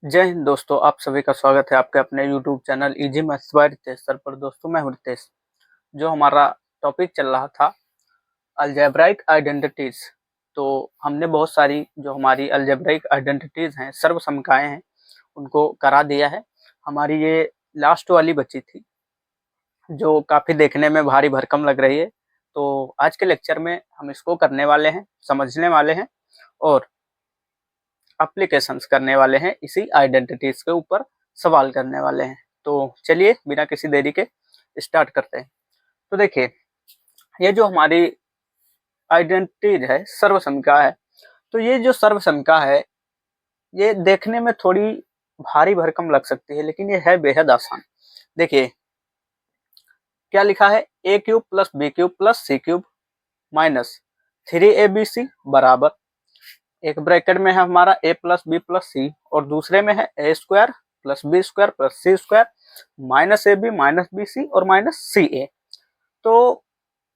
जय हिंद दोस्तों, आप सभी का स्वागत है आपके अपने YouTube channel easy maths by Ritesh sir पर। दोस्तों मैं हूं रितेश। जो हमारा टॉपिक चल रहा था अलजेब्राइक आइडेंटिटीज, तो हमने बहुत सारी जो हमारी अलजेब्राइक आइडेंटिटीज हैं, सर्वसमकाएं हैं, उनको करा दिया है। हमारी ये लास्ट वाली बची थी जो काफ़ी देखने में भारी भरकम लग रही है। तो आज के लेक्चर में हम इसको करने वाले हैं, समझने वाले हैं और एप्लीकेशंस करने वाले हैं। इसी आइडेंटिटीज के ऊपर सवाल करने वाले हैं। तो चलिए बिना किसी देरी के स्टार्ट करते हैं। तो देखिए, ये जो हमारी आइडेंटिटीज है, सर्वसंख्या है। तो ये जो सर्वसंख्या है, ये देखने में थोड़ी भारी भरकम लग सकती है, लेकिन ये है बेहद आसान। देखिए क्या लिखा है, A cube plus B cube plus C cube minus 3abc बराबर, एक ब्रैकेट में है हमारा a plus B plus C और दूसरे में है ए square plus B square plus C square minus A B minus B C और माइनस सी ए। तो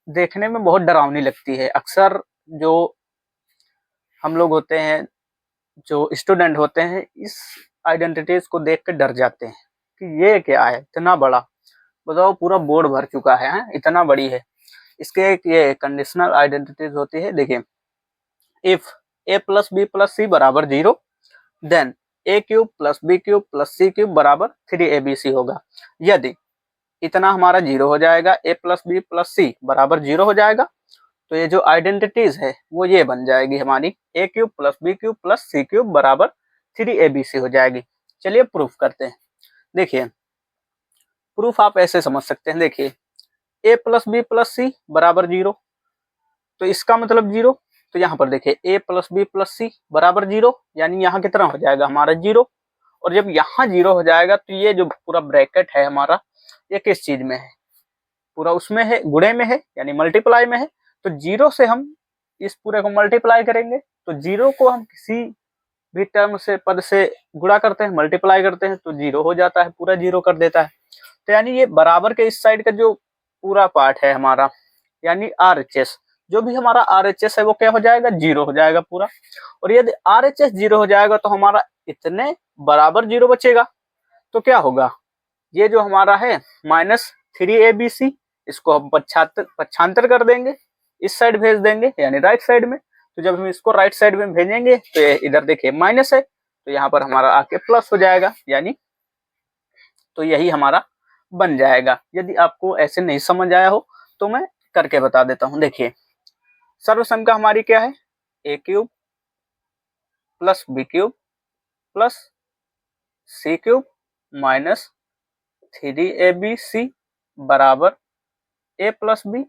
देखने में बहुत डरावनी लगती है। अक्सर जो हम लोग होते हैं, जो स्टूडेंट होते हैं, इस आइडेंटिटीज को देख कर डर जाते हैं कि ये क्या है, इतना बड़ा। बताओ, पूरा बोर्ड भर चुका है, इतना बड़ी है। इसके एक ये कंडीशनल आइडेंटिटीज होती है। देखिए, if a plus B plus सी बराबर 0, then A cube plus B cube plus C cube बराबर 3abc होगा। यदि इतना हमारा 0 हो जाएगा, a प्लस बी प्लस सी बराबर 0 हो जाएगा, तो ये जो आइडेंटिटीज है वो ये बन जाएगी हमारी, A cube plus B cube plus C cube बराबर 3abc हो जाएगी। चलिए प्रूफ करते हैं। देखिए, प्रूफ आप ऐसे समझ सकते हैं। देखिए, a प्लस बी प्लस सी बराबर 0, तो इसका मतलब 0। तो यहाँ पर देखिए, a प्लस बी प्लस सी बराबर 0, यानी यहाँ कितना हो जाएगा हमारा 0। और जब यहाँ 0 हो जाएगा तो ये जो पूरा ब्रैकेट है हमारा, ये किस चीज में है, पूरा उसमें है, गुणे में है, यानी मल्टीप्लाई में है। तो 0 से हम इस पूरे को मल्टीप्लाई करेंगे। तो 0 को हम किसी भी टर्म से, पद से गुणा करते हैं, मल्टीप्लाई करते हैं, तो 0 हो जाता है, पूरा 0 कर देता है। तो यानी ये बराबर के इस साइड का जो पूरा पार्ट है हमारा, यानी RHS, जो भी हमारा RHS है वो क्या हो जाएगा, 0 हो जाएगा पूरा। और यदि RHS 0 हो जाएगा तो हमारा इतने बराबर 0 बचेगा। तो क्या होगा, ये जो हमारा है माइनस 3abc, इसको हम पक्षांतर कर देंगे, इस साइड भेज देंगे, यानी राइट साइड में। तो जब हम इसको राइट साइड में भेजेंगे तो इधर देखिए माइनस है, तो यहाँ पर हमारा आके प्लस हो जाएगा, यानी तो यही हमारा बन जाएगा। यदि आपको ऐसे नहीं समझ आया हो तो मैं करके बता देता हूँ। देखिए, सर्वसंख्या हमारी क्या है, A cube plus B cube plus C cube minus 3abc बराबर A plus B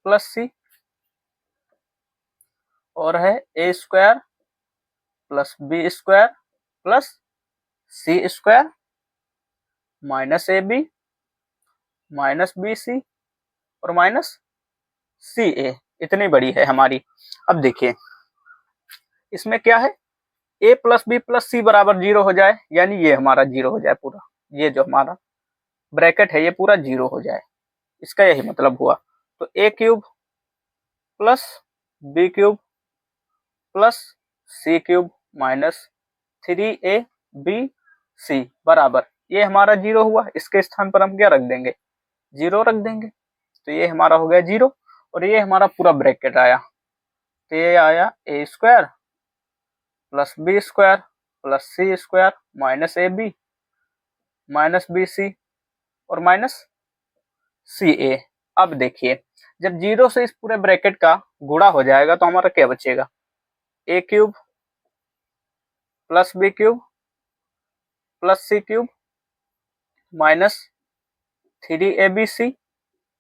plus C, और है ए square plus B square plus C square minus A B minus B C और माइनस सी ए। इतनी बड़ी है हमारी। अब देखिए, इसमें क्या है, ए प्लस बी प्लस सी बराबर 0 हो जाए, यानी ये हमारा 0 हो जाए पूरा, ये जो हमारा ब्रैकेट है ये पूरा 0 हो जाए, इसका यही मतलब हुआ। तो ए cube plus B cube plus सी क्यूब माइनस 3abc बराबर, ये हमारा 0 हुआ। इसके स्थान पर हम क्या रख देंगे, 0 रख देंगे। तो ये हमारा हो गया 0, और ये हमारा पूरा ब्रैकेट आया। तो ये आया A square plus B square plus C square minus A B minus B C और माइनस सी ए। अब देखिए, जब 0 से इस पूरे ब्रैकेट का गुणा हो जाएगा तो हमारा क्या बचेगा, A cube plus B cube plus C cube minus 3abc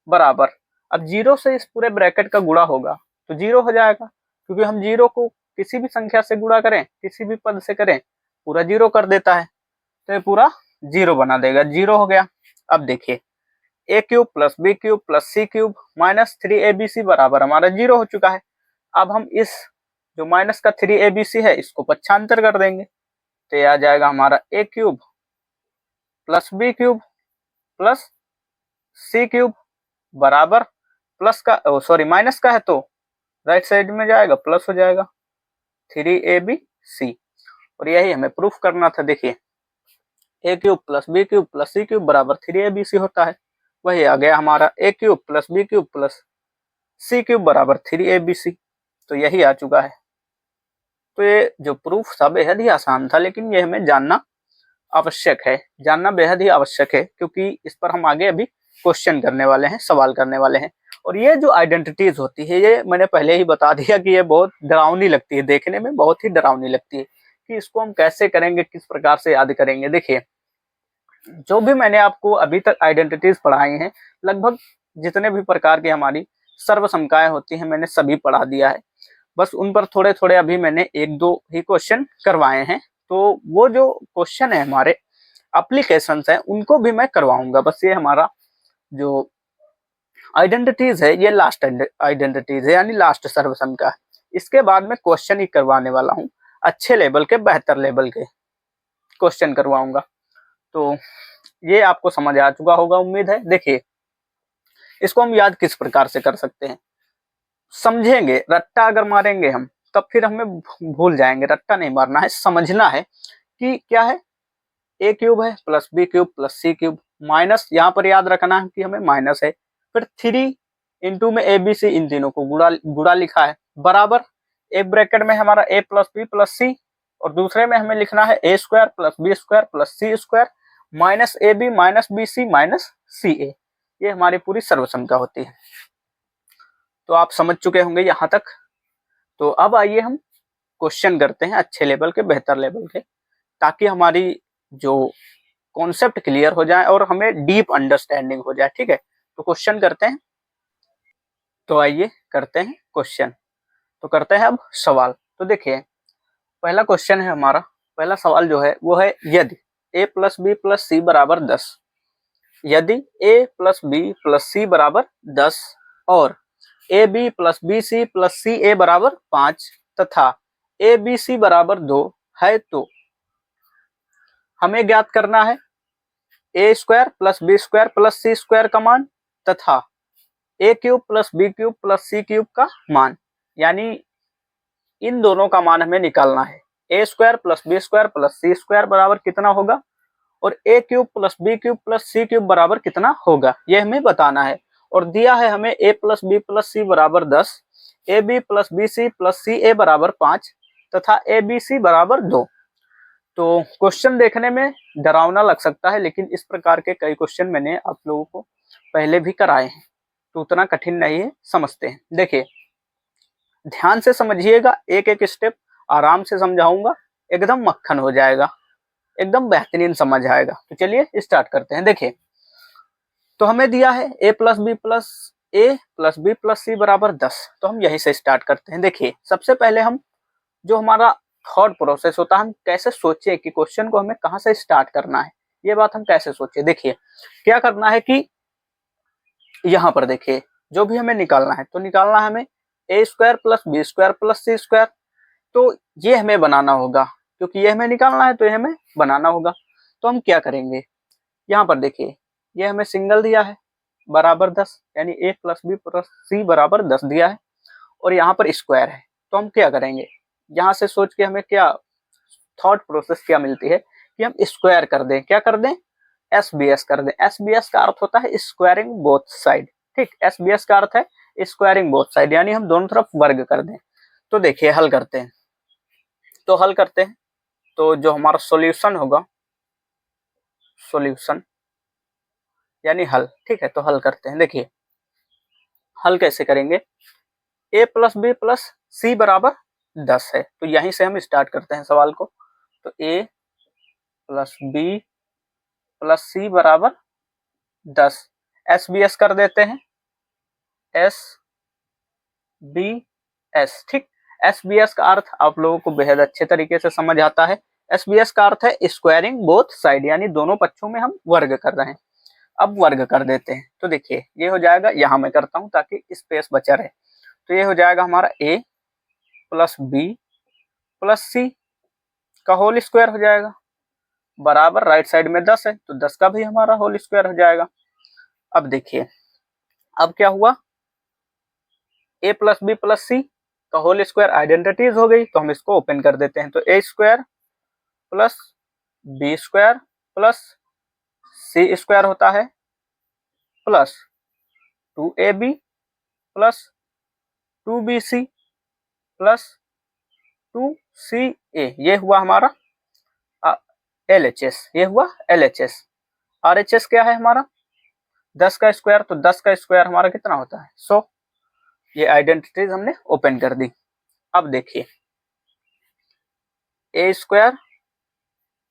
बराबर, अब 0 से इस पूरे ब्रैकेट का गुणा होगा तो 0 हो जाएगा, क्योंकि हम 0 को किसी भी संख्या से गुणा करें, किसी भी पद से करें, पूरा 0 कर देता है। तो ये पूरा 0 बना देगा, 0 हो गया। अब देखिए, ए cube plus B cube plus सी क्यूब माइनस 3abc बराबर हमारा 0 हो चुका है। अब हम इस जो माइनस का 3abc है इसको पक्षांतर कर देंगे, तो ये आ जाएगा हमारा ए cube plus B cube plus सी क्यूब बराबर, प्लस का सॉरी माइनस का है तो राइट साइड में जाएगा, प्लस हो जाएगा 3abc। और यही हमें प्रूफ करना था। देखिए ए cube plus B cube plus सी क्यूब बराबर 3abc होता है। वही आ गया हमारा ए cube plus B cube plus सी क्यूब बराबर 3abc। तो यही आ चुका है। तो ये जो प्रूफ था बेहद ही आसान था, लेकिन ये हमें जानना आवश्यक है, जानना बेहद ही आवश्यक है, क्योंकि इस पर हम आगे अभी क्वेश्चन करने वाले हैं, सवाल करने वाले हैं। और ये जो आइडेंटिटीज होती है, ये मैंने पहले ही बता दिया कि ये बहुत डरावनी लगती है, देखने में बहुत ही डरावनी लगती है कि इसको हम कैसे करेंगे, किस प्रकार से याद करेंगे। देखिए जो भी मैंने आपको अभी तक आइडेंटिटीज पढ़ाई हैं, लगभग जितने भी प्रकार की हमारी सर्वसंख्याएं होती हैं मैंने सभी पढ़ा दिया है। बस उन पर थोड़े थोड़े अभी मैंने एक दो ही क्वेश्चन करवाए हैं। तो वो जो क्वेश्चन है हमारे एप्लीकेशंस हैं उनको भी मैं करवाऊंगा। बस ये हमारा जो आइडेंटिटीज है ये लास्ट आइडेंटिटीज है, यानी लास्ट सर्वसंख्या। इसके बाद मैं क्वेश्चन ही करवाने वाला हूँ, अच्छे लेवल के, बेहतर लेवल के क्वेश्चन करवाऊंगा। तो ये आपको समझ आ चुका होगा उम्मीद है। देखिए इसको हम याद किस प्रकार से कर सकते हैं, समझेंगे। रट्टा अगर मारेंगे हम तब फिर हमें भूल जाएंगे, रट्टा नहीं मारना है, समझना है कि क्या है। ए क्यूब है प्लस बी क्यूब प्लस सी क्यूब, माइनस यहाँ पर याद रखना है कि हमें माइनस है, फिर 3 इंटू में ए बी सी, इन तीनों को गुड़ा लिखा है, बराबर एक ब्रैकेट में हमारा A plus B plus C, और दूसरे में हमें लिखना है ए square plus B square plus C square minus A B minus B C minus C ए। ये हमारी पूरी सर्वसंख्या होती है। तो आप समझ चुके होंगे यहाँ तक। तो अब आइए हम क्वेश्चन करते हैं अच्छे लेवल के, बेहतर लेवल के, ताकि हमारी जो कॉन्सेप्ट क्लियर हो जाए और हमें डीप अंडरस्टैंडिंग हो जाए। ठीक है, तो क्वेश्चन करते हैं। तो आइए करते हैं क्वेश्चन। तो करते हैं अब सवाल। तो देखिए पहला क्वेश्चन है हमारा, पहला सवाल जो है वो है, यदि a प्लस बी प्लस सी बराबर 10, यदि a प्लस बी प्लस सी बराबर 10 और A B plus B C plus सी ए बराबर 5 तथा ए बी सी बराबर 2 है, तो हमें ज्ञात करना है ए square plus B square plus सी स्क्वायर का मान तथा A cube plus B cube plus C cube का मान। यानी इन दोनों का मान हमें निकालना है। ए square plus B square plus सी स्क्वायर बराबर कितना होगा और A cube plus B cube plus C cube बराबर कितना होगा, यह हमें बताना है। और दिया है हमें ए प्लस बी प्लस सी बराबर 10, A B plus B C plus सी ए बराबर 5 तथा ए बी सी बराबर 2। तो क्वेश्चन देखने में डरावना लग सकता है, लेकिन इस प्रकार के कई क्वेश्चन मैंने आप लोगों को पहले भी कराए हैं, तो उतना कठिन नहीं है, समझते हैं। देखिए ध्यान से समझिएगा, एक एक स्टेप आराम से समझाऊंगा, एकदम मक्खन हो जाएगा, एकदम बेहतरीन समझ आएगा। तो चलिए स्टार्ट करते हैं। देखिए तो हमें दिया है ए प्लस बी प्लस सी बराबर 10, तो हम यहीं से स्टार्ट करते हैं। देखिए सबसे पहले हम जो हमारा थॉट प्रोसेस होता है, हम कैसे सोचे कि क्वेश्चन को हमें कहाँ से स्टार्ट करना है, ये बात हम कैसे सोचे। देखिए क्या करना है कि यहाँ पर देखिए जो भी हमें निकालना है, तो निकालना है हमें A square plus B square plus C square. तो ये हमें बनाना होगा, क्योंकि ये हमें निकालना है तो ये हमें बनाना होगा। तो हम क्या करेंगे, यहाँ पर देखिए ये हमें सिंगल दिया है बराबर 10, यानी ए प्लस बी प्लस सी बराबर 10 दिया है, और यहाँ पर स्क्वायर है। तो हम क्या करेंगे, यहाँ से सोच के हमें क्या थॉट प्रोसेस क्या मिलती है कि हम स्क्वायर कर दें, क्या कर दें, एस बी एस कर दें। एस बी एस का अर्थ होता है स्क्वायरिंग बोथ साइड। ठीक, एस बी एस का अर्थ है स्क्वायरिंग बोथ साइड, यानी हम दोनों तरफ वर्ग कर दें। तो देखिए हल करते हैं। तो हल करते हैं, तो जो हमारा सॉल्यूशन होगा, सॉल्यूशन यानी हल। ठीक है, तो हल करते हैं। देखिए हल कैसे करेंगे, ए प्लस बी प्लस सी बराबर 10 है, तो यहीं से हम स्टार्ट करते हैं सवाल को। तो ए प्लस बी प्लस सी बराबर 10, एस बी एस कर देते हैं, एस बी एस। ठीक, एस बी एस का अर्थ आप लोगों को बेहद अच्छे तरीके से समझ आता है। एस बी एस का अर्थ है स्क्वायरिंग बोथ साइड, यानी दोनों पक्षों में हम वर्ग कर रहे हैं। अब वर्ग कर देते हैं, तो देखिए ये हो जाएगा, यहां मैं करता हूं ताकि स्पेस बचा रहे। तो ये हो जाएगा हमारा ए प्लस बी प्लस सी का होल स्क्वायर हो जाएगा, बराबर राइट साइड में 10 है तो 10 का भी हमारा होल स्क्वायर हो जाएगा। अब देखिए अब क्या हुआ, ए प्लस बी प्लस सी का होल स्क्वायर आइडेंटिटीज हो गई, तो हम इसको ओपन कर देते हैं। तो ए square plus B square plus सी स्क्वायर होता है plus 2ab plus 2bc plus 2ca। ये हुआ हमारा LHS, ये हुआ LHS। RHS क्या है हमारा 10 का स्क्वायर, तो 10 का स्क्वायर हमारा कितना होता है 100। ये आइडेंटिटीज हमने ओपन कर दी। अब देखिए ए square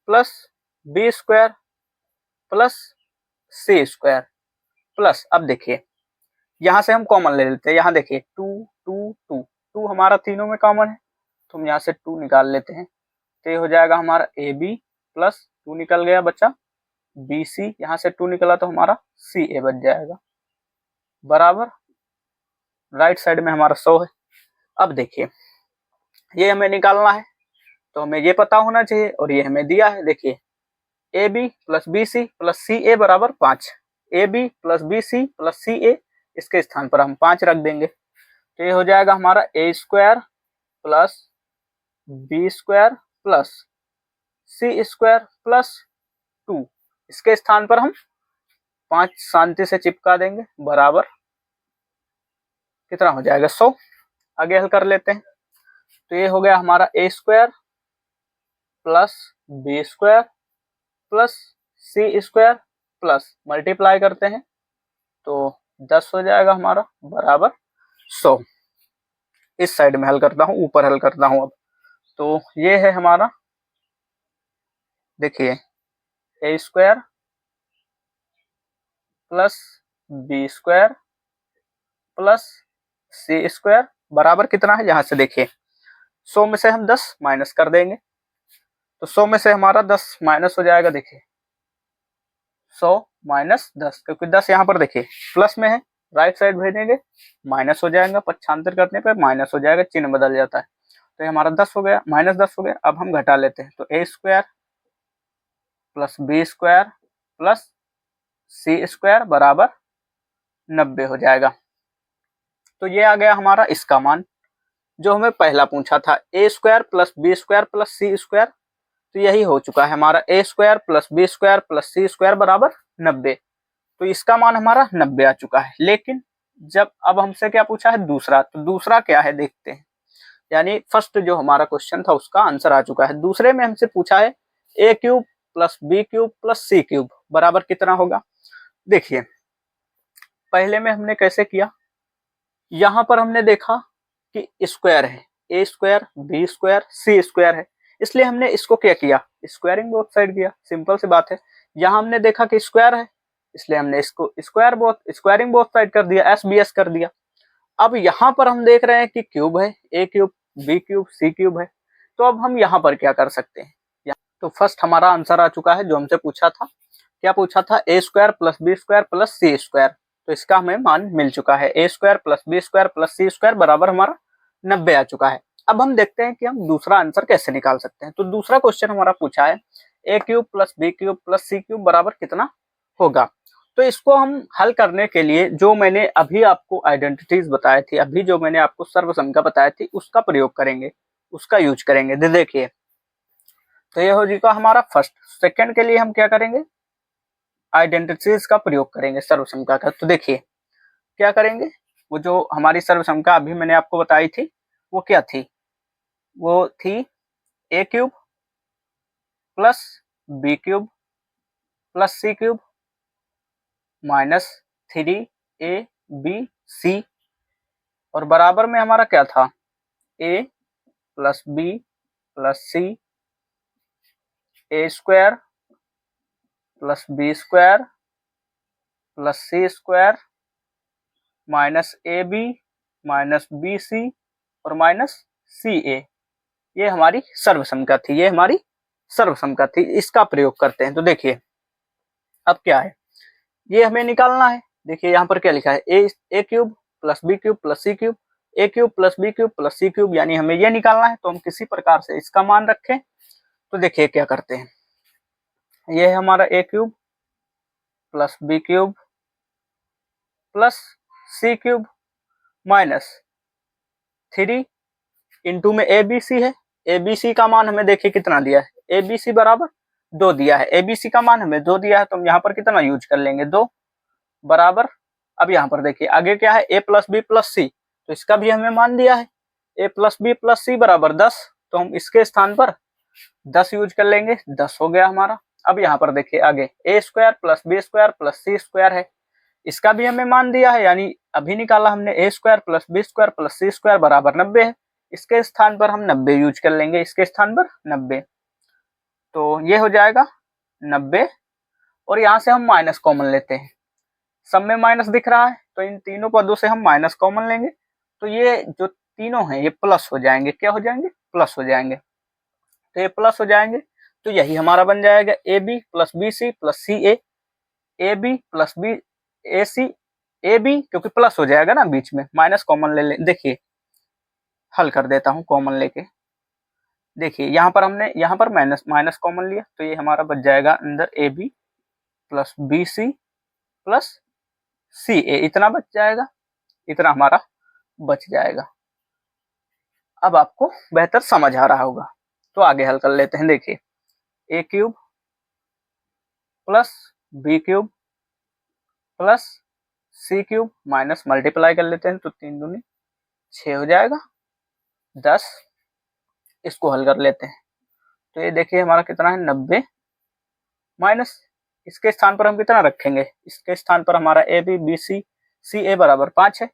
plus B square plus सी स्क्वायर प्लस, अब देखिए यहां से हम कॉमन ले लेते हैं। यहाँ देखिए 2 2 2 2 हमारा तीनों में कॉमन है, तो हम यहाँ से 2 निकाल लेते हैं। तो ये हो जाएगा हमारा ए बी प्लस 2 निकल गया बचा बी सी, यहाँ से 2 निकला तो हमारा सी ए बच जाएगा बराबर, राइट साइड में हमारा 100 है। अब देखिए ये हमें निकालना है, तो हमें ये पता होना चाहिए और ये हमें दिया है। देखिए A B plus B C plus सी ए बराबर 5, A B plus B C plus C A, इसके स्थान पर हम 5 रख देंगे। तो ये हो जाएगा हमारा ए square plus B square plus सी स्क्वायर प्लस 2, इसके स्थान पर हम 5 शांति से चिपका देंगे बराबर कितना हो जाएगा 100। आगे हल कर लेते हैं। तो ये हो गया हमारा ए square plus B square plus सी स्क्वायर प्लस मल्टीप्लाई करते हैं तो 10 हो जाएगा हमारा बराबर 100। इस साइड में हल करता हूँ, ऊपर हल करता हूँ अब। तो ये है हमारा, देखिए ए square plus B square plus सी स्क्वायर बराबर कितना है, यहाँ से देखिए 100 में से हम 10 माइनस कर देंगे, तो 100 में से हमारा 10 माइनस हो जाएगा। देखिए 100 माइनस 10, क्योंकि 10 यहाँ पर देखिए प्लस में है, राइट साइड भेजेंगे माइनस हो जाएगा, पक्षांतर करने पर माइनस हो जाएगा, चिन्ह बदल जाता है। तो ये हमारा 10 हो गया, माइनस 10 हो गया। अब हम घटा लेते हैं, तो ए square plus B square plus सी स्क्वायर बराबर 90 हो जाएगा। तो ये आ गया हमारा इसका मान जो हमें पहला पूछा था, A square plus B square plus C square. तो यही हो चुका है हमारा ए square plus B square plus सी स्क्वायर बराबर 90। तो इसका मान हमारा 90 आ चुका है। लेकिन जब अब हमसे क्या पूछा है दूसरा, तो दूसरा क्या है देखते हैं। यानी फर्स्ट जो हमारा क्वेश्चन था उसका आंसर आ चुका है। दूसरे में हमसे पूछा है A cube plus B cube plus C cube बराबर कितना होगा। देखिए पहले में हमने कैसे किया, यहां पर हमने देखा कि स्क्वायर है, ए square b square c square है, इसलिए हमने इसको क्या किया स्क्वायरिंग बोथ साइड किया, सिंपल सी बात है। यहां हमने देखा कि स्क्वायर है, इसलिए हमने इसको स्क्वायरिंग बोथ साइड कर दिया, एस बी एस कर दिया। अब यहाँ पर हम देख रहे हैं कि क्यूब है, A cube B cube C cube है, तो अब हम यहाँ पर क्या कर सकते हैं। तो फर्स्ट हमारा आंसर आ चुका है जो हमसे पूछा था, क्या पूछा था A square plus B square plus C square. तो इसका हमें मान मिल चुका है, ए square plus B square plus सी स्क्वायर बराबर हमारा 90 आ चुका है। अब हम देखते हैं कि हम दूसरा आंसर कैसे निकाल सकते हैं। तो दूसरा क्वेश्चन हमारा पूछा है A cube plus B cube plus C cube बराबर कितना होगा। तो इसको हम हल करने के लिए जो मैंने अभी आपको आइडेंटिटीज बताई थी, अभी जो मैंने आपको सर्वसंख्या बताई थी उसका प्रयोग करेंगे, उसका यूज करेंगे। देखिए तो ये हो जाएगा हमारा फर्स्ट। सेकंड के लिए हम क्या करेंगे आइडेंटिटीज का प्रयोग करेंगे सर्वसंख्या का। तो देखिए क्या करेंगे, वो जो हमारी सर्वसंख्या अभी मैंने आपको बताई थी वो क्या थी, वो थी A cube plus B cube plus C cube minus 3ab और बराबर में हमारा क्या था A plus B plus C A square plus B square plus C square minus A B minus B C और माइनस सी ए। ये हमारी सर्वसंख्या थी, ये हमारी सर्वसंख्या थी। इसका प्रयोग करते हैं। तो देखिए अब क्या है, ये हमें निकालना है। देखिए यहाँ पर क्या लिखा है A cube plus B cube plus C cube, A cube plus B cube plus C cube, यानी हमें ये निकालना है। तो हम किसी प्रकार से इसका मान रखें। तो देखिए क्या करते हैं, ये है हमारा ए cube plus B cube plus सी क्यूब माइनस 3 इंटू में ए बी सी है ए बी सी का मान हमें देखिए कितना दिया है, ए बी सी बराबर 2 दिया है, ए बी सी का मान हमें 2 दिया है, तो हम यहाँ पर कितना यूज कर लेंगे 2 बराबर। अब यहाँ पर देखिए आगे क्या है, ए प्लस बी प्लस सी, तो इसका भी हमें मान दिया है, ए प्लस बी प्लस सी बराबर 10, तो हम इसके स्थान पर 10 यूज कर लेंगे, 10 हो गया हमारा। अब यहाँ पर देखिए आगे A square plus B square plus C square है, इसका भी हमें मान दिया है, यानी अभी निकाला हमने A square plus B square plus C square बराबर 90 है, इसके स्थान पर हम 90 यूज कर लेंगे, इसके स्थान पर 90, तो ये हो जाएगा 90। और यहाँ से हम माइनस कॉमन लेते हैं, सब में माइनस दिख रहा है, तो इन तीनों पदों से हम माइनस कॉमन लेंगे, तो ये जो तीनों हैं ये प्लस हो जाएंगे, क्या हो जाएंगे, प्लस हो जाएंगे, तो ये प्लस हो जाएंगे, तो यही हमारा बन जाएगा a B plus B C plus C a B plus b a c a b, क्योंकि प्लस हो जाएगा ना, बीच में माइनस कॉमन ले लें। देखिए हल कर देता हूँ कॉमन लेके, देखिए यहाँ पर हमने यहाँ पर माइनस कॉमन लिया, तो ये हमारा बच जाएगा अंदर a B plus B C plus C a, इतना बच जाएगा, इतना हमारा बच जाएगा। अब आपको बेहतर समझ आ रहा होगा, तो आगे हल कर लेते हैं। देखिए ए cube plus B cube plus सी क्यूब माइनस मल्टीप्लाई कर लेते हैं, तो 3 दूनी 6 हो जाएगा 10, इसको हल कर लेते हैं, तो ये देखिए हमारा कितना है 90 माइनस, इसके स्थान पर हम कितना रखेंगे, इसके स्थान पर हमारा ए बी बी सी सी ए बराबर 5 है,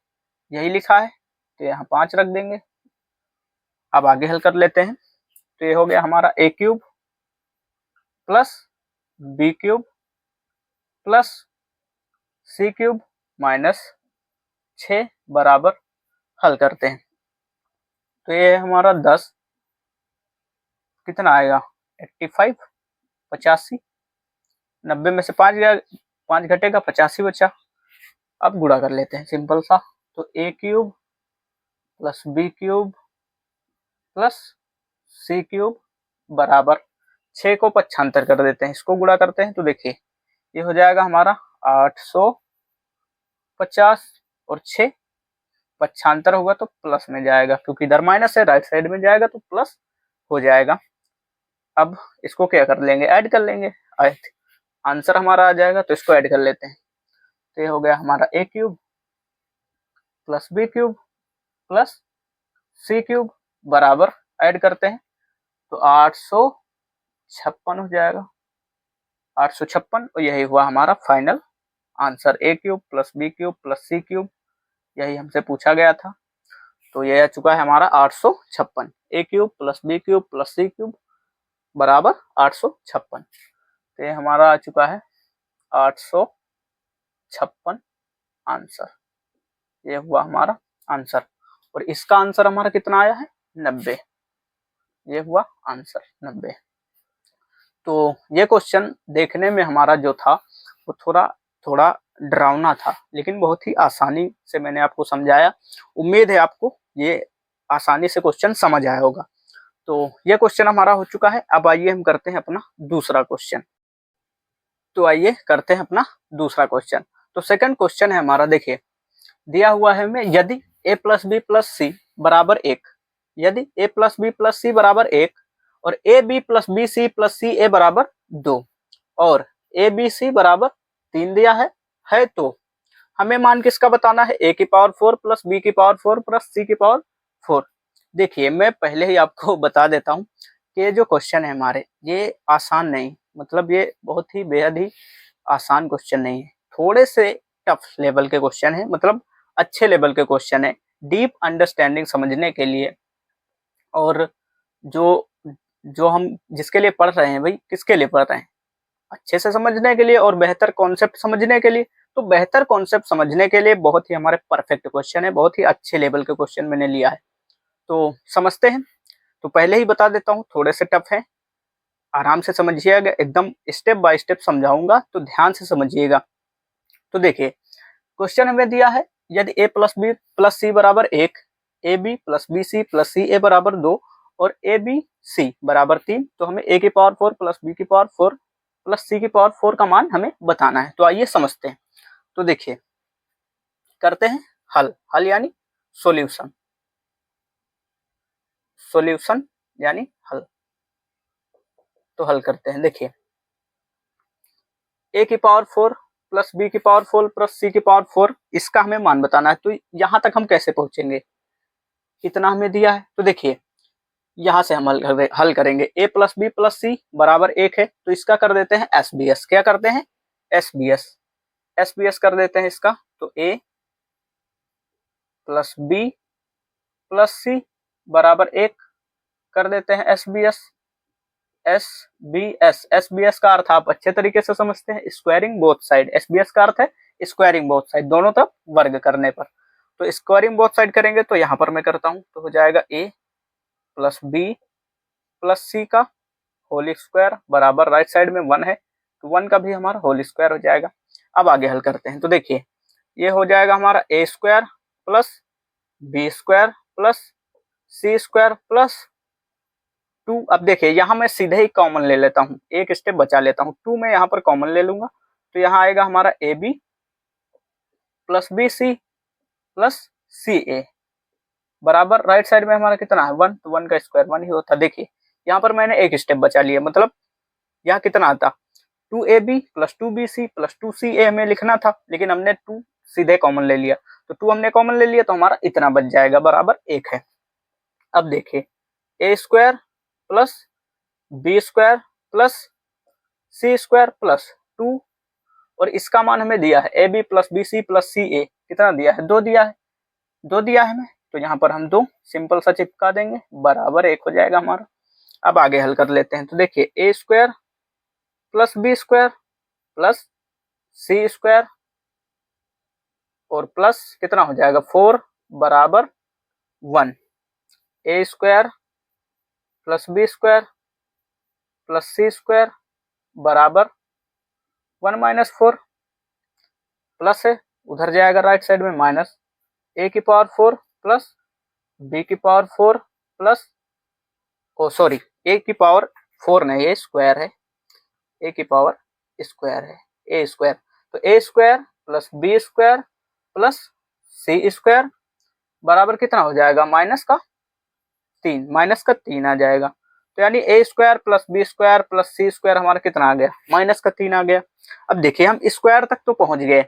यही लिखा है, तो यहाँ 5 रख देंगे। अब आगे हल कर लेते हैं, तो ये हो गया हमारा ए cube plus B cube plus सी क्यूब माइनस 6 बराबर, हल करते हैं, तो ये हमारा 10 कितना आएगा 85 85, 90 में से 5 गया, 5 घटेगा 85 बचा। अब गुणा कर लेते हैं सिंपल सा, तो ए cube plus B cube plus सी क्यूब बराबर 6 को 75 कर देते हैं, इसको गुणा करते हैं, तो देखिए ये हो जाएगा हमारा 850 और 6 75 होगा तो प्लस में जाएगा, क्योंकि इधर माइनस है, राइट साइड में जाएगा तो प्लस हो जाएगा। अब इसको क्या कर लेंगे, ऐड कर लेंगे, आंसर हमारा आ जाएगा, तो इसको ऐड कर लेते हैं, तो ये हो गया हमारा ए cube plus B cube plus सी क्यूब बराबर, ऐड करते हैं तो 856 हो जाएगा, 856, और यही हुआ हमारा final answer, a cube plus B cube plus C cube, यही हमसे पूछा गया था, तो यह आ चुका है हमारा 856, a cube plus B cube plus C cube बराबर 856, तो ये हमारा आ चुका है 856 आंसर, ये हुआ हमारा आंसर, और इसका आंसर हमारा कितना आया है 90, ये हुआ आंसर 90। तो ये क्वेश्चन देखने में हमारा जो था वो थोड़ा डरावना था, लेकिन बहुत ही आसानी से मैंने आपको समझाया, उम्मीद है आपको ये आसानी से क्वेश्चन समझ आया होगा। तो ये क्वेश्चन हमारा हो चुका है, अब आइए हम करते हैं अपना दूसरा क्वेश्चन। तो आइए करते हैं अपना दूसरा क्वेश्चन। तो सेकंड क्वेश्चन है हमारा, देखिए दिया हुआ है हमें, यदि a प्लस बी प्लस सी बराबर 1, यदि a प्लस बी प्लस सी बराबर 1 और A B plus B C plus सी ए बराबर 2 और ए बी सी बराबर 3 दिया है तो हमें मान किसका बताना है, a की पावर 4 प्लस बी की पावर 4 प्लस सी की पावर 4। देखिए मैं पहले ही आपको बता देता हूँ कि ये जो क्वेश्चन है हमारे, ये आसान नहीं, मतलब ये बहुत ही बेहद ही आसान क्वेश्चन नहीं है, थोड़े से टफ लेवल के क्वेश्चन है, मतलब अच्छे लेवल के क्वेश्चन है, डीप अंडरस्टैंडिंग समझने के लिए, और जो हम जिसके लिए पढ़ रहे हैं भाई, किसके लिए पढ़ रहे हैं, अच्छे से समझने के लिए और बेहतर कॉन्सेप्ट समझने के लिए। तो बेहतर कॉन्सेप्ट समझने के लिए बहुत ही हमारे परफेक्ट क्वेश्चन है, बहुत ही अच्छे लेवल के क्वेश्चन मैंने लिया है, तो समझते हैं। तो पहले ही बता देता हूँ थोड़े से टफ है, आराम से समझिएगा, एकदम स्टेप बाय स्टेप समझाऊंगा, तो ध्यान से समझिएगा। तो देखिए क्वेश्चन हमें दिया है, यदि a प्लस बी प्लस सी बराबर 1, a B plus B C plus सी ए बराबर 2 और ए बी सी बराबर 3, तो हमें a की पावर 4 प्लस बी की पावर 4 प्लस सी की पावर 4 का मान हमें बताना है। तो आइए समझते हैं। तो देखिए करते हैं हल यानी सॉल्यूशन। यानी हल। तो हल करते हैं, देखिए a की पावर 4 प्लस b की पावर 4 प्लस c की पावर 4, इसका हमें मान बताना है। तो यहां तक हम कैसे पहुंचेंगे, इतना हमें दिया है। तो देखिए यहां से हम हल करेंगे। a प्लस बी प्लस सी बराबर 1 है, तो इसका कर देते हैं एस बी एस। क्या करते हैं, S B S. S B S कर देते हैं इसका। तो a प्लस बी प्लस सी बराबर 1 कर देते हैं S B S. S B S, S B S का अर्थ आप अच्छे तरीके से समझते हैं, squaring both side. S B S का अर्थ है स्क्वायरिंग बोथ साइड, दोनों तरफ वर्ग करने पर। तो स्क्वायरिंग बोथ साइड करेंगे, तो यहाँ पर मैं करता हूँ, तो हो जाएगा a प्लस बी प्लस सी का होल स्क्वायर बराबर राइट साइड में 1 है, तो 1 का भी हमारा होल स्क्वायर हो जाएगा। अब आगे हल करते हैं, तो देखिए ये हो जाएगा हमारा a square plus B square plus C square plus 2। अब देखिए यहाँ मैं सीधे ही कॉमन ले लेता हूँ, एक स्टेप बचा लेता हूँ, 2 मैं यहाँ पर कॉमन ले लूंगा। तो यहाँ आएगा हमारा a B plus B C plus सी ए बराबर राइट साइड में हमारा कितना है 1, तो 1 का स्क्वायर 1 ही होता। देखिए यहाँ पर मैंने एक स्टेप बचा लिया, मतलब यहाँ कितना आता 2ab plus 2bc plus 2ca हमें लिखना था, लेकिन हमने 2 सीधे कॉमन ले लिया। तो 2 हमने कॉमन ले लिया, तो हमारा इतना बच जाएगा बराबर 1 है। अब देखिए a square plus B square plus C square plus 2, और इसका मान हमें दिया है a B plus B C plus C a, कितना दिया है 2 दिया है, 2 दिया है हमें। तो यहाँ पर हम 2 सिंपल सा चिपका देंगे, बराबर 1 हो जाएगा हमारा। अब आगे हल कर लेते हैं, तो देखिए ए square plus B square plus सी स्क्वायर और प्लस कितना हो जाएगा 4 बराबर 1। A square plus B square plus C square बराबर 1 माइनस 4, प्लस है उधर जाएगा राइट साइड में माइनस, ए की पावर 4 प्लस बी की पावर 4 प्लस सॉरी ए की पावर 4 नहीं, ए स्क्वायर है, ए की पावर स्क्वायर है, ए स्क्वायर। तो ए square plus B square plus सी स्क्वायर बराबर कितना हो जाएगा माइनस का 3, माइनस का 3 आ जाएगा। तो यानी a square plus B square plus C square हमारा कितना आ गया, माइनस का 3 आ गया। अब देखिए हम स्क्वायर तक तो पहुंच गए,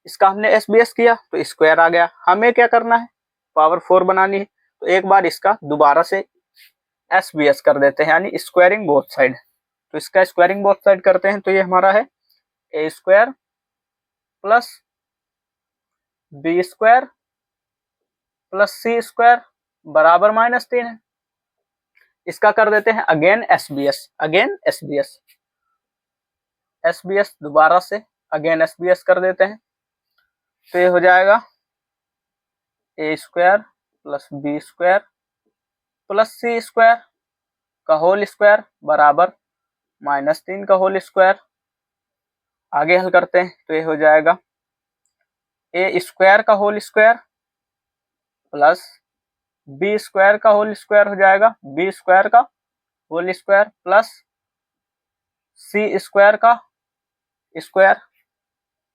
इसका हमने एस बी एस किया तो स्क्वायर आ गया। हमें क्या करना है, पावर 4 बनानी है, तो एक बार इसका दोबारा से एस बी एस कर देते हैं, यानी स्क्वायरिंग बोथ साइड। तो इसका स्क्वायरिंग बोथ साइड करते हैं, तो ये हमारा है ए square plus B square plus सी स्क्वायर बराबर माइनस 3 है। इसका कर देते हैं again S B S, again S B S, S B S दोबारा से अगेन एस बी एस कर देते हैं। तो ये हो जाएगा a square plus B square plus C square का होल स्क्वायर बराबर माइनस 3 का होल स्क्वायर। आगे हल करते हैं, तो ये हो जाएगा ए स्क्वायर का whole square plus B square का होल स्क्वायर हो जाएगा, बी स्क्वायर का होल स्क्वायर प्लस सी स्क्वायर का स्क्वायर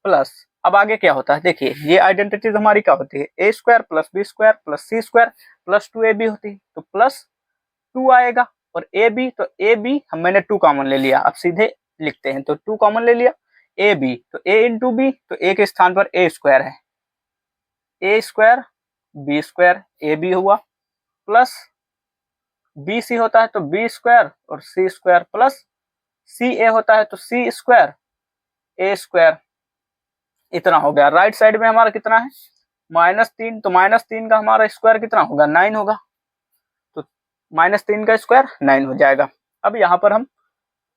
प्लस। अब आगे क्या होता है, देखिए ये आइडेंटिटीज हमारी क्या होती है, ए square plus B square plus सी स्क्वायर प्लस 2ab होती है, तो प्लस 2 आएगा। और ए बी, तो ए बी हम मैंने 2 कॉमन ले लिया, अब सीधे लिखते हैं, तो 2 कॉमन ले लिया। ए बी, तो ए इंटू बी, तो ए के स्थान पर ए स्क्वायर है, ए square b square a b हुआ प्लस बी सी होता है तो बी स्क्वायर और सी स्क्वायर प्लस सी ए होता है तो सी स्क्वायर ए स्क्वायर, इतना हो गया। राइट साइड में हमारा कितना है -3, तो -3 का हमारा स्क्वायर कितना होगा 9 होगा, तो -3 का स्क्वायर 9 हो जाएगा। अब यहाँ पर हम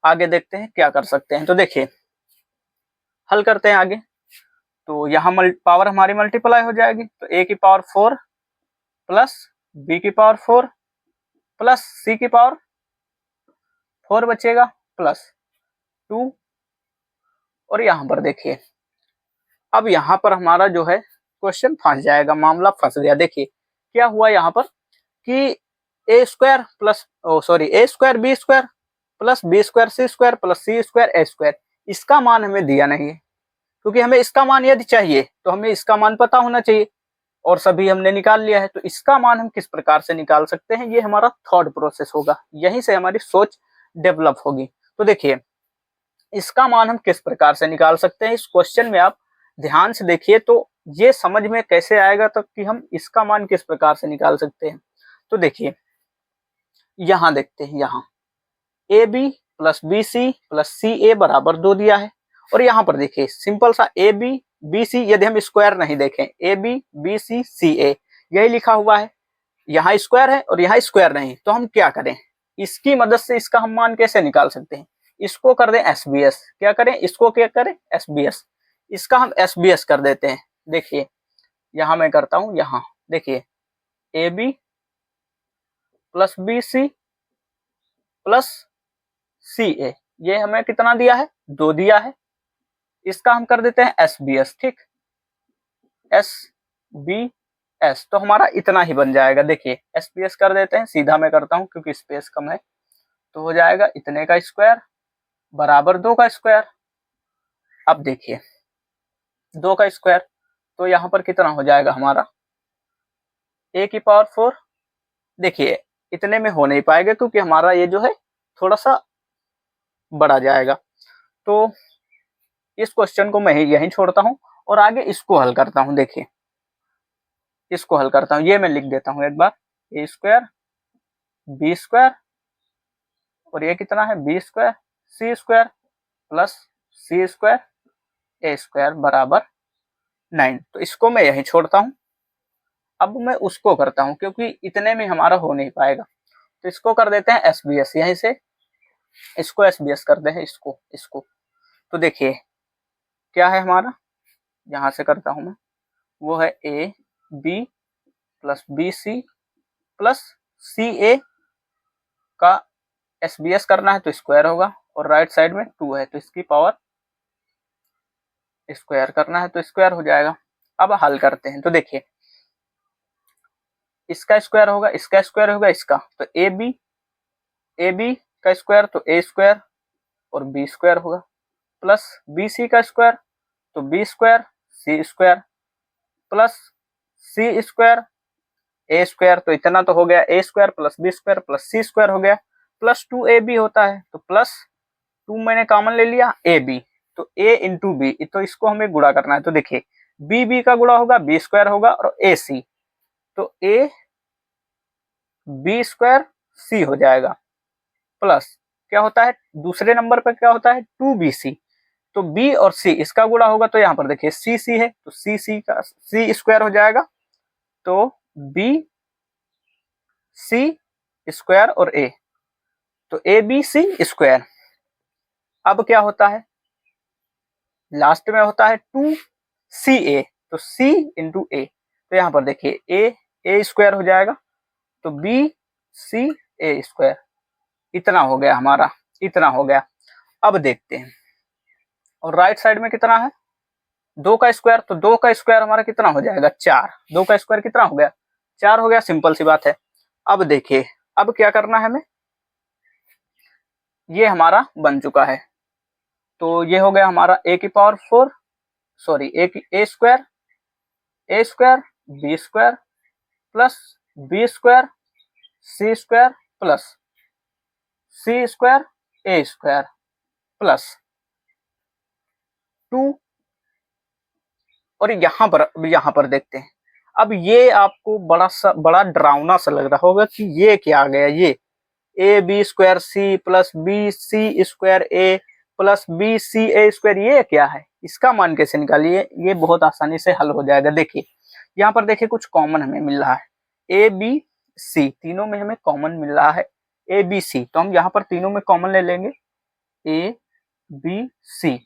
आगे देखते हैं क्या कर सकते हैं, तो देखिए हल करते हैं आगे। तो यहाँ पावर हमारी मल्टीप्लाई हो जाएगी, तो ए की पावर 4 प्लस बी की पावर 4 प्लस सी की पावर 4 बचेगा प्लस 2। और यहाँ पर देखिए अब यहाँ पर हमारा जो है क्वेश्चन फंस जाएगा, मामला फंस गया। देखिए क्या हुआ यहाँ पर कि a square plus a square b square plus B square c square plus C square a square, इसका मान हमें दिया नहीं है, क्योंकि हमें इसका मान यदि चाहिए तो हमें इसका मान पता होना चाहिए। और सभी हमने निकाल लिया है। तो इसका मान हम किस प्रकार से निकाल सकते हैं, ये हमारा थॉट प्रोसेस होगा, यहीं से हमारी सोच डेवलप होगी। तो देखिए इसका मान हम किस प्रकार से निकाल सकते हैं, इस क्वेश्चन में आप ध्यान से देखिए तो ये समझ में कैसे आएगा तब कि हम इसका मान किस प्रकार से निकाल सकते हैं। तो देखिए यहां देखते हैं, यहाँ a B plus B C plus सी ए बराबर 2 दिया है। और यहाँ पर देखिए सिंपल सा ए बी बी सी, यदि हम स्क्वायर नहीं देखें, ए बी बी सी सी ए यही लिखा हुआ है, यहाँ स्क्वायर है और यहाँ स्क्वायर नहीं, तो हम क्या करें, इसकी मदद से इसका हम मान कैसे निकाल सकते हैं, इसको कर दें एस बी एस। क्या करें, इसको क्या करें, एस बी एस। इसका हम एस बी एस कर देते हैं। देखिए यहाँ मैं करता हूं, यहाँ देखिए A B plus B C plus सी ए, ये हमें कितना दिया है, 2 दिया है। इसका हम कर देते हैं एस बी एस, ठीक, एस बी एस, तो हमारा इतना ही बन जाएगा। देखिए एस बी एस कर देते हैं, सीधा मैं करता हूं क्योंकि स्पेस कम है, तो हो जाएगा इतने का स्क्वायर बराबर 2 का स्क्वायर। अब देखिए 2 का स्क्वायर तो यहाँ पर कितना हो जाएगा हमारा, a की पावर 4। देखिए इतने में हो नहीं पाएगा क्योंकि हमारा ये जो है थोड़ा सा बढ़ा जाएगा। तो इस क्वेश्चन को मैं यहीं छोड़ता हूं और आगे इसको हल करता हूं। देखिए इसको हल करता हूं, ये मैं लिख देता हूं एक बार, ए स्क्वायर बी स्क्वायर और ये कितना है B square c square plus C square a square बराबर 9। तो इसको मैं यहीं छोड़ता हूं। अब मैं उसको करता हूं क्योंकि इतने में हमारा हो नहीं पाएगा, तो इसको कर देते हैं एस बी एस, यहीं से इसको एस बी एस करते हैं, इसको। तो देखिए क्या है हमारा, यहां से करता हूं मैं, वो है a B plus B C plus C a का एस बी एस करना है तो स्क्वायर होगा, और राइट साइड में 2 है तो इसकी पावर स्क्वायर करना है तो स्क्वायर हो जाएगा। अब हल करते हैं, तो देखिए इसका स्क्वायर होगा, इसका स्क्वायर होगा, इसका, तो ए बी का स्क्वायर तो ए स्क्वायर और बी स्क्वायर होगा, प्लस बी सी का स्क्वायर तो b square c square plus C square a square, तो इतना तो हो गया, a square plus B square plus C square हो गया, प्लस 2ab होता है तो प्लस 2 मैंने कॉमन ले लिया ए बी, तो a इंटू बी, तो इसको हमें गुणा करना है। तो देखिए बी बी का गुणा होगा बी स्क्वायर होगा और ए सी, तो ए बी स्क्वायर सी हो जाएगा, प्लस क्या होता है दूसरे नंबर पर, क्या होता है 2bc, तो b और c इसका गुणा होगा, तो यहाँ पर देखिए सी है तो सी का सी स्क्वायर हो जाएगा, तो b सी स्क्वायर और a, तो ए बी सी स्क्वायर। अब क्या होता है लास्ट में होता है 2ca, तो c इंटू ए, तो यहाँ पर देखिए ए स्क्वायर हो जाएगा, तो बी सी ए स्क्वायर, इतना हो गया हमारा, इतना हो गया। अब देखते हैं, और राइट साइड में कितना है 2 का स्क्वायर, तो 2 का स्क्वायर हमारा कितना हो जाएगा 4, 2 का स्क्वायर कितना हो गया 4 हो गया, सिंपल सी बात है। अब देखिए अब क्या करना है हमें, ये हमारा बन चुका है, तो ये हो गया हमारा ए की power 4, sorry a square b square plus B square c square plus C square a square plus 2, और यहाँ पर देखते हैं। अब ये आपको बड़ा डरावना सा लग रहा होगा कि ये क्या आ गया, ये a b square c plus B c square a plus B c A square, ये क्या है, इसका मान कैसे निकालिए, ये बहुत आसानी से हल हो जाएगा। देखिए यहाँ पर देखिए कुछ कॉमन हमें मिल रहा है, ए बी सी तीनों में हमें कॉमन मिल रहा है ए बी सी, तो हम यहाँ पर तीनों में कॉमन ले लेंगे ए बी सी,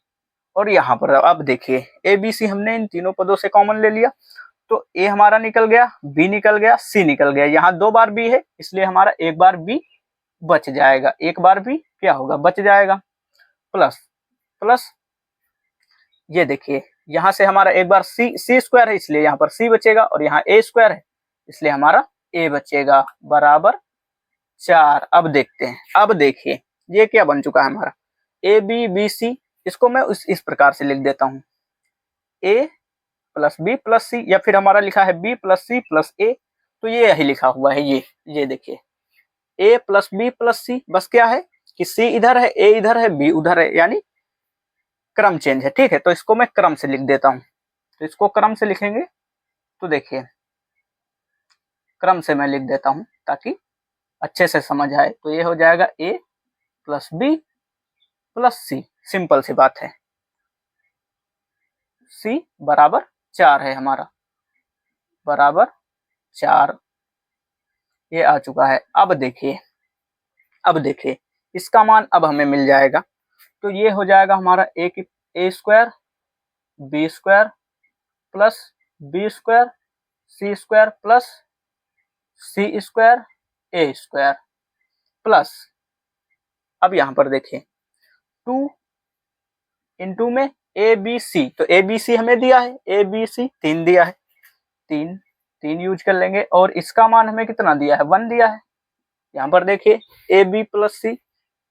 और यहाँ पर अब देखिए ए बी सी हमने इन तीनों पदों से कॉमन ले लिया, तो ए हमारा निकल गया, बी निकल गया, सी निकल गया, यहाँ 2 बार बी है इसलिए हमारा एक बार बी बच जाएगा, एक बार भी क्या होगा बच जाएगा, प्लस प्लस ये देखिए यहाँ से हमारा एक बार सी स्क्वायर है इसलिए यहाँ पर सी बचेगा, और यहाँ ए स्क्वायर है इसलिए हमारा ए बचेगा बराबर 4। अब देखते हैं, अब देखिए ये क्या बन चुका है हमारा ए बी बी सी, इसको मैं इस प्रकार से लिख देता हूँ, ए प्लस बी प्लस सी, या फिर हमारा लिखा है बी प्लस सी प्लस ए, तो ये यही लिखा हुआ है, ये देखिए ए प्लस बी प्लस सी। बस क्या है कि सी इधर है, ए इधर है, बी उधर है, यानी क्रम चेंज है। ठीक है, तो इसको मैं क्रम से लिख देता हूं। तो इसको क्रम से लिखेंगे तो देखिए क्रम से मैं लिख देता हूं ताकि अच्छे से समझ आए। तो ये हो जाएगा ए प्लस बी प्लस सी, सिंपल सी बात है। सी बराबर 4 है हमारा, बराबर 4, ये आ चुका है। अब देखिए इसका मान अब हमें मिल जाएगा। तो ये हो जाएगा हमारा ए square b square plus B square c square plus C square a square plus, अब यहां पर देखिए 2 इंटू में ए बी सी, तो ए बी सी हमें दिया है, ए बी सी 3 दिया है, 3 यूज कर लेंगे। और इसका मान हमें कितना दिया है, 1 दिया है। यहाँ पर देखिए A B plus C,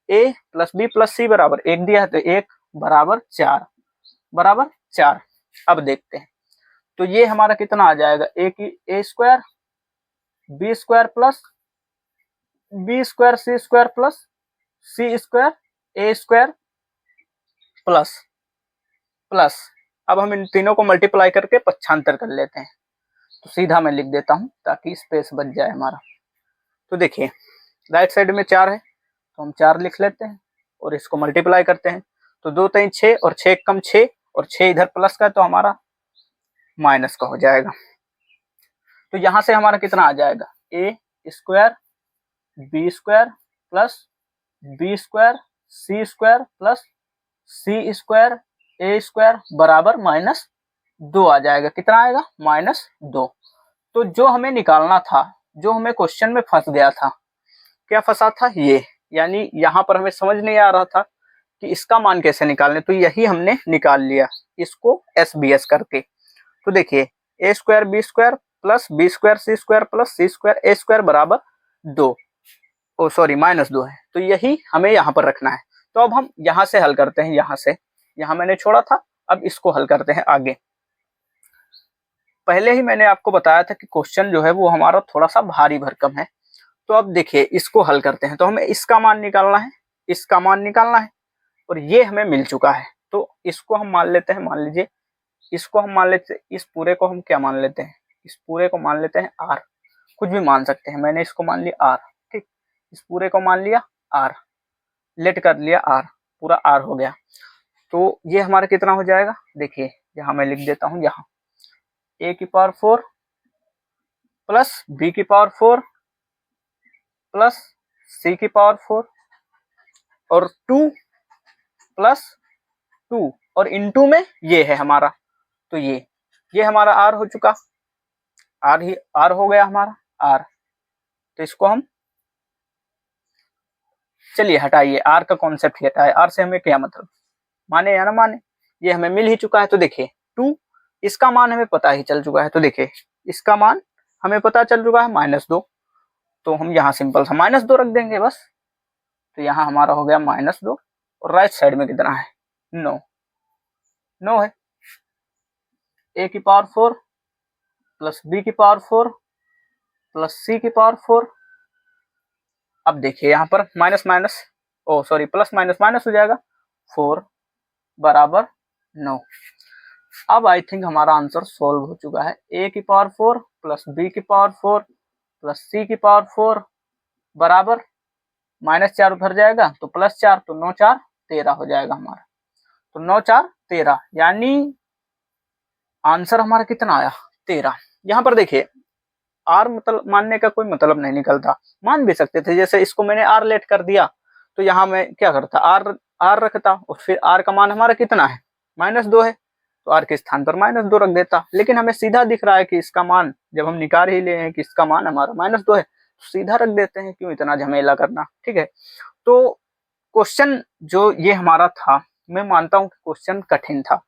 a plus B plus सी बराबर 1 दिया है, तो 1 बराबर 4, बराबर 4। अब देखते हैं, तो ये हमारा कितना आ जाएगा, a square b square plus B square c square plus C square a square plus plus. अब हम इन तीनों को मल्टीप्लाई करके पक्षांतर कर लेते हैं। तो सीधा मैं लिख देता हूं ताकि स्पेस बच जाए हमारा। तो देखिए राइट साइड में 4 है, तो हम 4 लिख लेते हैं और इसको मल्टीप्लाई करते हैं। तो 2 3 6 और 6 कम 6 और 6 इधर प्लस का, तो हमारा माइनस का हो जाएगा। तो यहां से हमारा कितना आ जाएगा, a square b square plus B square c square plus C square a square बराबर -2 आ जाएगा। कितना आएगा, -2। तो जो हमें निकालना था, जो हमें क्वेश्चन में फंस गया था, क्या फंसा था ये, यानी यहाँ पर हमें समझ नहीं आ रहा था कि इसका मान कैसे निकालने, तो यही हमने निकाल लिया इसको SBS करके। तो देखिए ए square b square plus B square c square plus C square a square बराबर 2, ओ सॉरी -2 है, तो यही हमें यहाँ पर रखना है। तो अब हम यहाँ से हल करते हैं, यहाँ मैंने छोड़ा था, अब इसको हल करते हैं आगे। पहले ही मैंने आपको बताया था कि क्वेश्चन जो है वो हमारा थोड़ा सा भारी भरकम है। तो अब देखिए इसको हल करते हैं। तो हमें इसका मान निकालना है, इसका मान निकालना है, और ये हमें मिल चुका है। तो इसको हम मान लेते हैं, मान लीजिए इसको हम मान लेते हैं, इस पूरे को हम क्या मान लेते हैं, इस पूरे को मान लेते हैं R, कुछ भी मान सकते हैं, मैंने इसको मान लिया R, ठीक, इस पूरे को मान लिया R, लेट कर लिया R, पूरा R हो गया। तो ये हमारा कितना हो जाएगा, देखिए यहाँ मैं लिख देता हूँ, यहाँ a की पावर 4 प्लस b की पावर 4 प्लस c की पावर 4 और 2 प्लस 2 और इनटू में ये है हमारा, तो ये हमारा R हो चुका, R हो गया हमारा R। तो इसको हम चलिए हटाइए, R का कॉन्सेप्ट ही हटाए, R से हमें क्या मतलब, माने या ना माने, ये हमें मिल ही चुका है। तो देखिए 2, इसका मान हमें पता ही चल चुका है, तो देखिए इसका मान हमें पता चल चुका है -2, तो हम यहाँ सिंपल सा -2 रख देंगे बस। तो यहाँ हमारा हो गया -2 और राइट साइड में कितना है, 9 है। a की पावर 4 प्लस b की पावर 4 प्लस c की पावर 4। अब देखिए यहाँ पर प्लस माइनस हो जाएगा, 4 बराबर 9। अब आई थिंक हमारा आंसर सॉल्व हो चुका है। a की पावर 4 प्लस b की पावर 4 प्लस c की पावर 4 बराबर -4 उधर जाएगा तो +4, तो 9 4 13 हो जाएगा हमारा। तो 9 4 13, यानी आंसर हमारा कितना आया, 13। यहाँ पर देखिए R मतलब मानने का कोई मतलब नहीं निकलता, मान भी सकते थे, जैसे इसको मैंने R लेट कर दिया, तो यहाँ मैं क्या करता, R रखता और फिर R का मान हमारा कितना है, -2 है, तो R के स्थान पर -2 रख देता। लेकिन हमें सीधा दिख रहा है कि इसका मान, जब हम निकाल ही ले हैं कि इसका मान हमारा -2 है, तो सीधा रख देते हैं, क्यों इतना झमेला करना। ठीक है, तो क्वेश्चन जो ये हमारा था, मैं मानता हूँ कि क्वेश्चन कठिन था,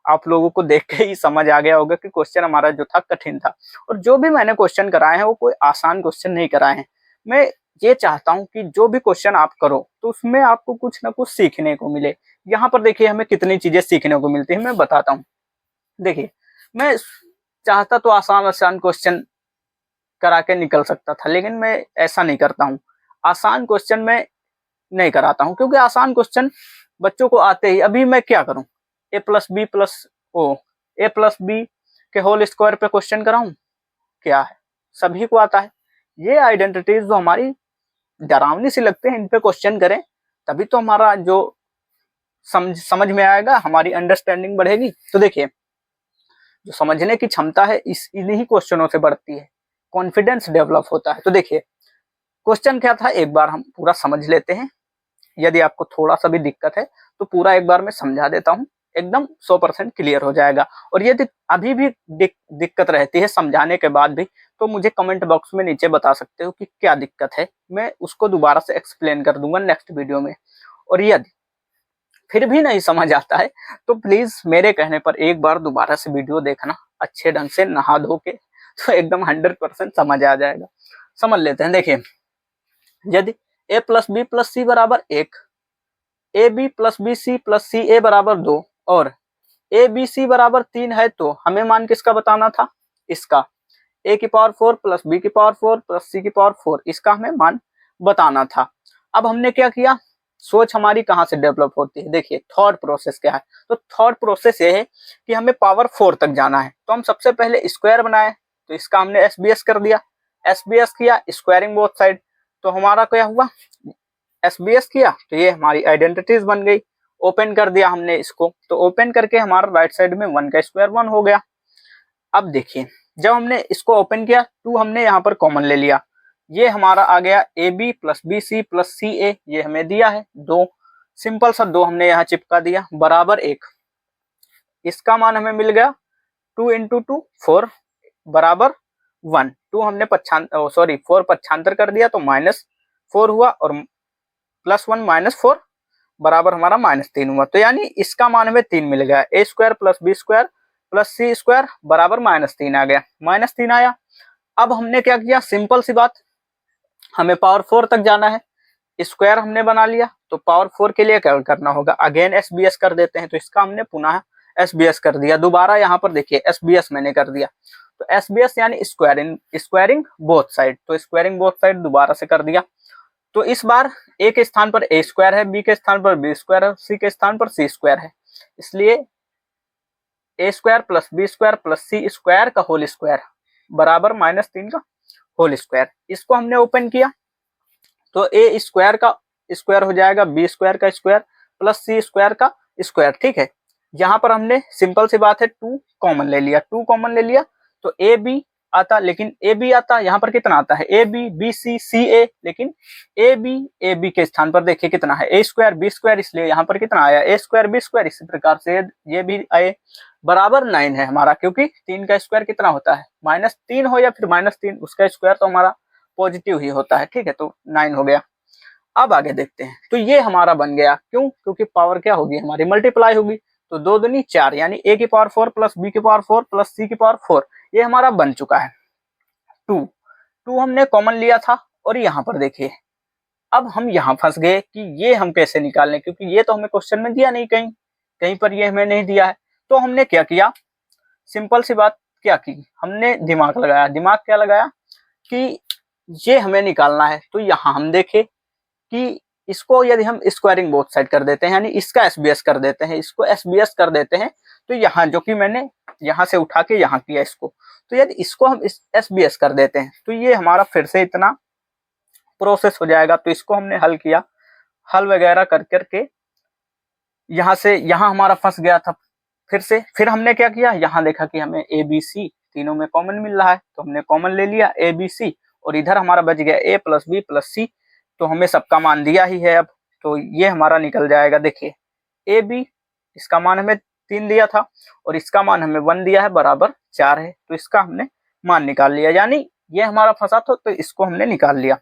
आप लोगों को देख के ही समझ आ गया होगा कि क्वेश्चन हमारा जो था कठिन था। और जो भी मैंने क्वेश्चन कराए हैं वो कोई आसान क्वेश्चन नहीं कराए हैं। मैं ये चाहता हूं कि जो भी क्वेश्चन आप करो तो उसमें आपको कुछ ना कुछ सीखने को मिले। यहाँ पर देखिए हमें कितनी चीजें सीखने को मिलती है, मैं बताता हूँ। देखिए मैं चाहता तो आसान आसान क्वेश्चन करा के निकल सकता था, लेकिन मैं ऐसा नहीं करता हूँ। आसान क्वेश्चन में नहीं कराता हूँ, क्योंकि आसान क्वेश्चन बच्चों को आते ही। अभी मैं क्या करूँ, ए प्लस बी के होल स्क्वायर पे क्वेश्चन कराऊं? क्या है, सभी को आता है। ये आइडेंटिटीज जो हमारी डरावनी सी लगते हैं, इन पे क्वेश्चन करें, तभी तो हमारा जो समझ में आएगा, हमारी अंडरस्टैंडिंग बढ़ेगी। तो देखिए, जो समझने की क्षमता है इन्हीं क्वेश्चनों से बढ़ती है, कॉन्फिडेंस डेवलप होता है। तो देखिए, क्वेश्चन क्या था, एक बार हम पूरा समझ लेते हैं। यदि आपको थोड़ा सा भी दिक्कत है तो पूरा एक बार मैं समझा देता हूँ, एकदम 100% क्लियर हो जाएगा। और यदि अभी भी दिक्कत रहती है समझाने के बाद भी, तो मुझे कमेंट बॉक्स में नीचे बता सकते हो कि क्या दिक्कत है, मैं उसको दोबारा से एक्सप्लेन कर दूंगा नेक्स्ट वीडियो में। और यदि फिर भी नहीं समझ आता है तो प्लीज मेरे कहने पर एक बार दोबारा से वीडियो देखना, अच्छे ढंग से नहा धो के, तो एकदम 100% समझ आ जाएगा। समझ लेते हैं। देखिए, यदि a प्लस बी प्लस सी बराबर 1, a B plus B C plus सी ए बराबर 2 और ए बी सी बराबर 3 है, तो हमें मान किसका बताना था? इसका। ए की पावर 4 प्लस बी की पावर 4 प्लस सी की पावर 4, इसका हमें मान बताना था। अब हमने क्या किया, सोच हमारी कहाँ से डेवलप होती है? देखिए, थॉट प्रोसेस क्या है। तो थॉट प्रोसेस ये है कि हमें पावर 4 तक जाना है, तो हम सबसे पहले स्क्वायर बनाए, तो इसका हमने एसबीएस कर दिया। एसबीएस किया, स्क्वायरिंग बोथ साइड, तो हमारा क्या हुआ, एसबीएस किया, तो ये हमारी आइडेंटिटीज बन गई। ओपन कर दिया हमने इसको, तो ओपन करके हमारा राइट साइड में 1 का स्क्वायर 1 हो गया। अब देखिए, जब हमने इसको ओपन किया, 2 हमने यहाँ पर कॉमन ले लिया, ये हमारा आ गया a B plus B C plus सी ए, ये हमें दिया है 2। सिंपल सा 2 हमने यहाँ चिपका दिया, बराबर 1। इसका मान हमें मिल गया 2 इंटू 2 4 बराबर 1। 2 हमने 4 पक्षांतर कर दिया, तो -4 हुआ, और +1 -4 बराबर हमारा -3 हुआ। तो यानी इसका मान हमें 3 मिल गया। A square plus B square plus C square बराबर -3 आ गया, -3 आया। अब हमने क्या किया, सिंपल सी बात, हमें पावर 4 तक जाना है, स्क्वायर हमने बना लिया, तो पावर 4 के लिए क्या करना होगा, अगेन एसबीएस कर देते हैं। तो इसका हमने पुनः एसबीएस कर दिया। दोबारा यहाँ पर देखिए, एसबीएस मैंने कर दिया, तो एसबीएस यानी स्क्वायरिंग बोथ साइड, तो स्क्वायरिंग बोथ साइड दोबारा से कर दिया। तो इस बार ए के स्थान पर ए स्क्वायर है, बी के स्थान पर बी स्क्वायर है, सी के स्थान पर सी स्क्वायर है, इसलिए a square plus B square plus C square का होल स्क्वायर बराबर -3 का होल स्क्वायर। इसको हमने ओपन किया, तो ए स्क्वायर का स्क्वायर हो जाएगा बी स्क्वायर का स्क्वायर प्लस सी स्क्वायर का स्क्वायर। ठीक है, यहाँ पर हमने सिंपल सी बात है 2 कॉमन ले लिया, 2 कॉमन ले लिया, तो ए बी आता, लेकिन ए बी आता, यहाँ पर कितना आता है, ए बी बी सी सी ए, लेकिन ए बी के स्थान पर देखिए कितना है, ए स्क्वायर बी स्क्वायर, इसलिए यहाँ पर कितना आया, ए स्क्वायर बी स्क्वायर। इसी प्रकार से ये भी आए, बराबर 9 है हमारा, क्योंकि 3 का स्क्वायर कितना होता है, -3 हो या फिर -3, उसका स्क्वायर तो हमारा पॉजिटिव ही होता है। ठीक है, तो 9 हो गया। अब आगे देखते हैं, तो ये हमारा बन गया, क्यों, क्योंकि पावर क्या होगी हमारी, मल्टीप्लाई होगी, तो 2 दूनी 4, यानी ए की पावर 4 प्लस बी की पावर 4 प्लस सी की पावर 4, ये हमारा बन चुका है। 2 हमने कॉमन लिया था, और यहाँ पर देखिए, अब हम यहाँ फंस गए कि ये हम कैसे निकालें, क्योंकि ये तो हमें क्वेश्चन में दिया नहीं, कहीं कहीं पर ये हमें नहीं दिया है। तो हमने क्या किया, सिंपल सी बात क्या की, हमने दिमाग लगाया। दिमाग क्या लगाया कि ये हमें निकालना है, तो यहाँ हम देखे कि इसको यदि हम स्क्वायरिंग बोथ साइड कर देते हैं, यानी इसका एसबीएस कर देते हैं, इसको एसबीएस कर देते हैं, तो यहाँ जो कि मैंने यहाँ से उठा के यहाँ किया इसको, तो यदि इसको हम एसबीएस कर देते हैं, तो ये हमारा फिर से इतना प्रोसेस हो जाएगा। तो इसको हमने हल किया, हल वगैरह कर करके यहाँ से यहाँ हमारा फंस गया था। फिर हमने क्या किया, यहाँ देखा कि हमें ए बी सी तीनों में कॉमन मिल रहा है, तो हमने कॉमन ले लिया ए बी सी, और इधर हमारा बच गया ए प्लस बी प्लस सी, तो हमें सबका मान दिया ही है अब, तो ये हमारा निकल जाएगा। देखिए, ए बी इसका मान हमें 3 दिया था, और इसका मान हमें 1 दिया है, बराबर 4 है, तो इसका हमने मान निकाल लिया। यानी ये हमारा फंसा था, तो इसको हमने निकाल लिया।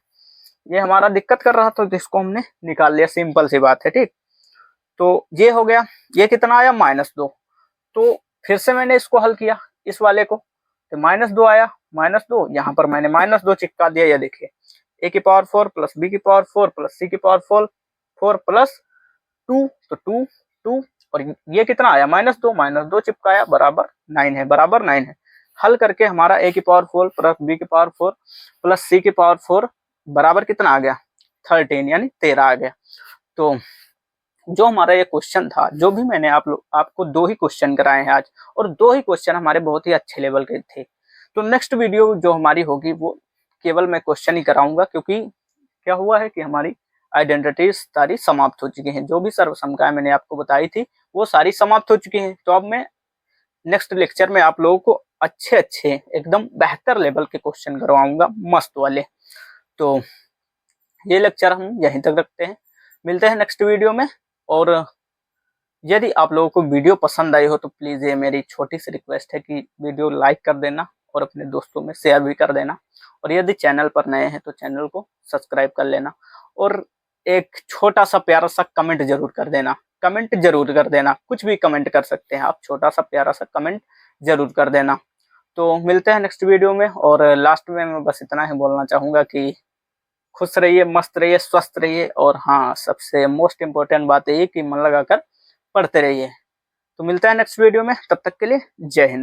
ये हमारा दिक्कत कर रहा था, तो इसको हमने निकाल लिया, सिंपल सी बात है। ठीक, तो ये हो गया। ये कितना आया, -2। तो फिर से मैंने इसको हल किया, इस वाले को, तो -2 आया, -2, यहाँ पर मैंने -2 चिपका दिया। ये देखिए, ए की पावर 4 प्लस बी की पावर 4 प्लस सी की पावर 4 प्लस 2, तो 2 2 और ये कितना आया -2, -2 चिपकाया बराबर 9 है, बराबर 9 है। हल करके हमारा a की पावर 4 प्लस b की पावर 4 प्लस c की पावर 4 बराबर कितना आ गया 13 यानी 13 आ गया। तो जो हमारा ये क्वेश्चन था, जो भी मैंने आपको 2 ही क्वेश्चन कराए हैं आज, और 2 ही क्वेश्चन हमारे बहुत ही अच्छे लेवल के थे। तो नेक्स्ट वीडियो जो हमारी होगी वो केवल मैं क्वेश्चन ही कराऊंगा, क्योंकि क्या हुआ है कि हमारी आइडेंटिटीज सारी समाप्त हो चुकी हैं। जो भी सर्वसमकाएं मैंने आपको बताई थी वो सारी समाप्त हो चुकी हैं। तो अब मैं नेक्स्ट लेक्चर में आप लोगों को अच्छे एकदम बेहतर लेवल के क्वेश्चन करवाऊंगा, मस्त वाले। तो ये लेक्चर हम यहीं तक रखते हैं, मिलते हैं नेक्स्ट वीडियो में। और यदि आप लोगों को वीडियो पसंद आई हो तो प्लीज़ ये मेरी छोटी सी रिक्वेस्ट है कि वीडियो लाइक कर देना और अपने दोस्तों में शेयर भी कर देना। और यदि चैनल पर नए हैं तो चैनल को सब्सक्राइब कर लेना, और एक छोटा सा प्यारा सा कमेंट जरूर कर देना। कमेंट जरूर कर देना, कुछ भी कमेंट कर सकते हैं आप, छोटा सा प्यारा सा कमेंट जरूर कर देना। तो मिलते हैं नेक्स्ट वीडियो में। और लास्ट में मैं बस इतना ही बोलना चाहूँगा कि खुश रहिए, मस्त रहिए, स्वस्थ रहिए, और हाँ, सबसे मोस्ट इम्पोर्टेंट बात ये कि मन लगाकर पढ़ते रहिए। तो मिलता है नेक्स्ट वीडियो में, तब तक के लिए जय हिंद।